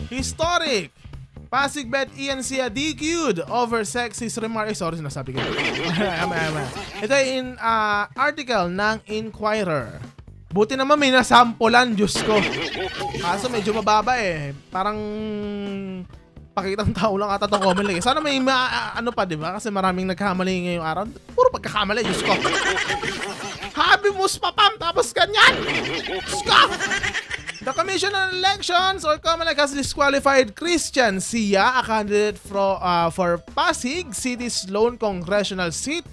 Historic. Pasig bet Ian Sia DQ'd over sexist remark. Sorry, sinasabi ko. Ito ay article ng Inquirer. Buti naman may nasampulan, Diyos ko. Kaso medyo mababa eh. Parang pakitang tao lang ata itong comment lang. Sana may ano pa, diba? Kasi maraming nagkamali ngayong araw. Puro pagkakamali, Diyos ko. Habi mo spapam, tapos ganyan. Diyos ko. The Commission on Elections or COMELEC has disqualified Ian Sia, a candidate for Pasig City's lone congressional seat,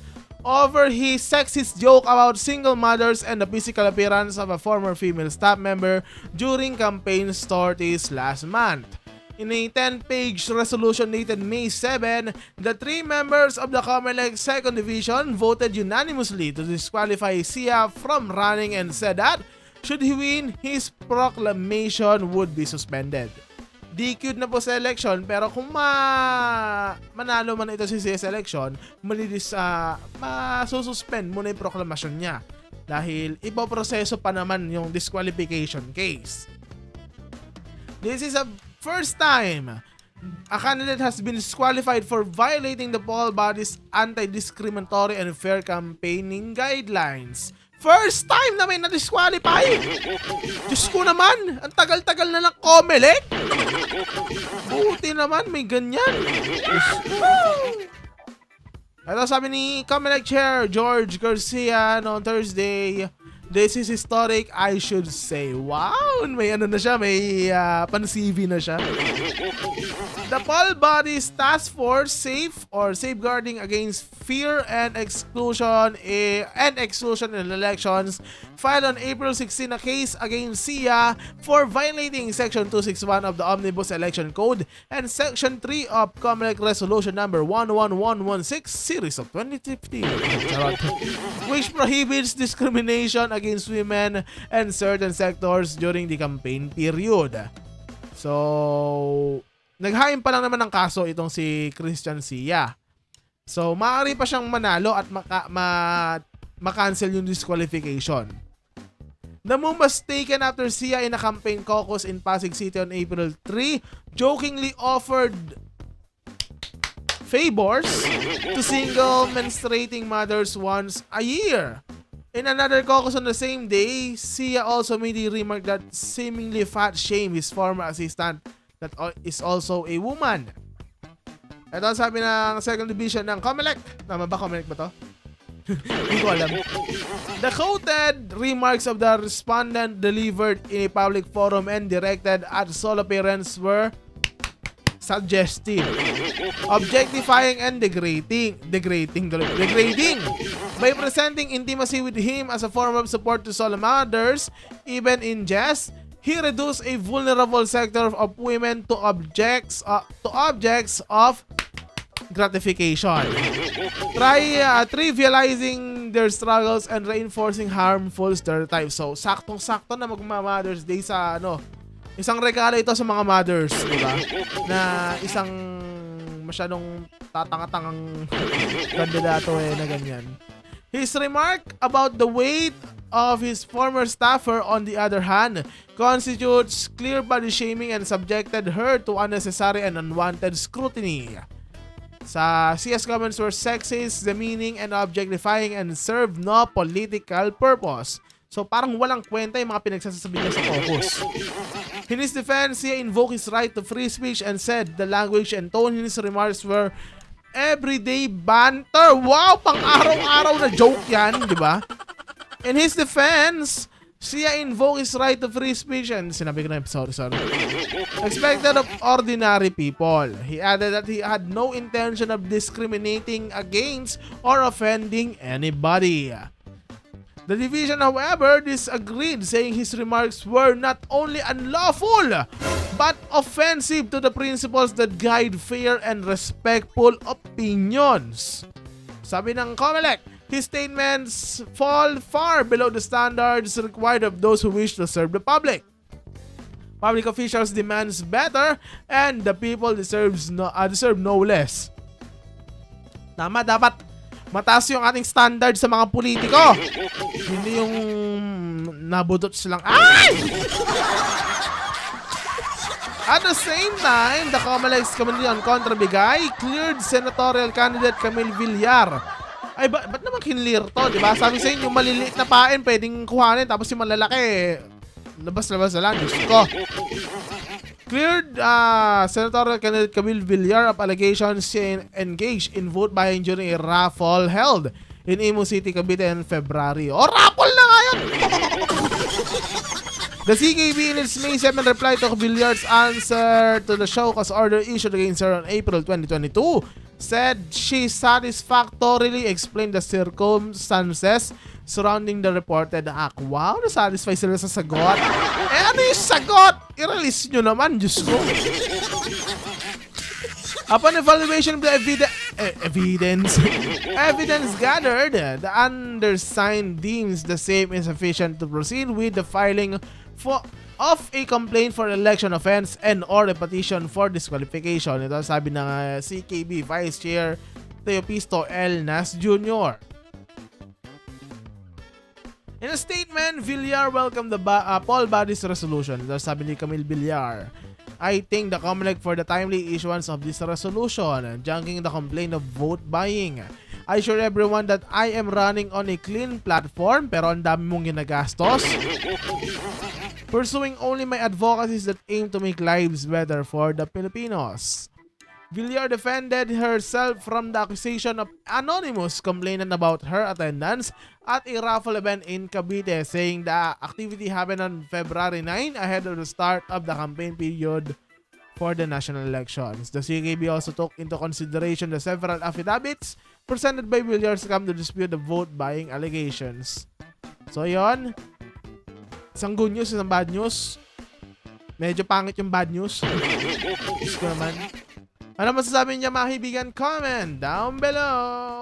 over his sexist joke about single mothers and the physical appearance of a former female staff member during campaign sorties last month. In a 10-page resolution dated May 7, the 3 members of the COMELEC 2nd Division voted unanimously to disqualify Sia from running and said that should he win, his proclamation would be suspended. DQ'd na po sa election, pero kung manalo man ito si Sia sa election, masususpend muna yung proklamasyon niya. Dahil ipoproseso pa naman yung disqualification case. This is a first time a candidate has been disqualified for violating the poll body's anti-discriminatory and fair campaigning guidelines. First time na may na-disqualify! Diyos ko naman! Ang tagal-tagal na ng COMELEC! Buti naman, may ganyan! Ito sabi ni COMELEC Chair George Garcia on Thursday, "This is historic, I should say." Wow! May ano na siya, may pan-CV na siya. The poll body's task force safeguarding against fear and exclusion in elections filed on April 16 a case against Sia for violating Section 261 of the Omnibus Election Code and Section 3 of COMELEC Resolution number 11116 series of 2015, which prohibits discrimination against women and certain sectors during the campaign period. So, naghain pa lang naman ng kaso itong si Ian Sia. So, maaari pa siyang manalo at ma-cancel yung disqualification. The move was taken after Sia in a campaign caucus in Pasig City on April 3 jokingly offered favors to single menstruating mothers once a year. In another caucus on the same day, Sia also made a remark that seemingly fat-shamed his former assistant that is also a woman. Ito sabi ng 2nd Division ng COMELEC. Tama ba? COMELEC ba to? Hindi ko alam. The quoted remarks of the respondent delivered in a public forum and directed at solo parents were suggestive, objectifying, and degrading by presenting intimacy with him as a form of support to solo mothers. Even in jest, he reduced a vulnerable sector of women to objects of gratification, trivializing their struggles and reinforcing harmful stereotypes. So, saktong-sakto na magma-Mother's Day sa isang regalo ito sa mga mothers, di ba? Na isang masyadong tatanga-tangang kandidato na ganyan. His remark about the weight of his former staffer, on the other hand, constitutes clear body shaming and subjected her to unnecessary and unwanted scrutiny. Sa Sia's comments were sexist, demeaning, and objectifying and served no political purpose. So parang walang kwenta yung mga pinagsasabi niya sa caucus. In his defense, Sia invoked his right to free speech and said the language and tone in his remarks were everyday banter. Wow! Pang-araw-araw na joke yan, di ba? In his defense, Sia invoked his right to free speech and sinabi ko na, sorry. Expected of ordinary people. He added that he had no intention of discriminating against or offending anybody. The division, however, disagreed, saying his remarks were not only unlawful, but offensive to the principles that guide fair and respectful opinions. Sabi ng COMELEC, his statements fall far below the standards required of those who wish to serve the public. Public officials demands better, and the people deserve no less. Tama, dapat mataas yung ating standard sa mga politiko. Hindi yung nabutot silang, ay! At the same time, the Comelec Committee on Contrabigay cleared senatorial candidate Camille Villar. Ay, ba't naman kinlear to, di ba? Sabi sa inyo, yung maliliit na pain pwedeng kuhanin, tapos yung malalaki, labas-labas na lang, Diyos ko. Cleared senatorial candidate Camille Villar of allegations she engaged in vote buying during a raffle held in Imo City, Cavite in February. O, raffle na nga yun! The CKB in its May 7 reply to Villar's answer to the show cause order issued against her on April 2022 said she satisfactorily explained the circumstances surrounding the reported act. Wow, nasatisfy sila sa sagot. Eh, ano yung sagot? I-release nyo naman, Diyos ko. Upon evaluation of the evidence gathered, the undersigned deems the same insufficient to proceed with the filing of a complaint for election offense and or a petition for disqualification. Ito sabi ng CKB Vice Chair Teopisto L. Nas Jr. In a statement, Villar welcomed the poll body's resolution. Ito sabi ni Camille Villar, I thank the Comelec for the timely issuance of this resolution, junking the complaint of vote buying. I assure everyone that I am running on a clean platform pero ang dami mong ginagastos. Pursuing only my advocacies that aim to make lives better for the Filipinos. Villar defended herself from the accusation of anonymous complainant about her attendance at a raffle event in Cavite, saying the activity happened on February 9 ahead of the start of the campaign period for the national elections. The CKB also took into consideration the several affidavits presented by Villar to come to dispute the vote buying allegations. So yon, isang good news, isang bad news. Medyo pangit yung bad news. Gusto ko naman. Ano masasabi niya mga kaibigan? Comment down below!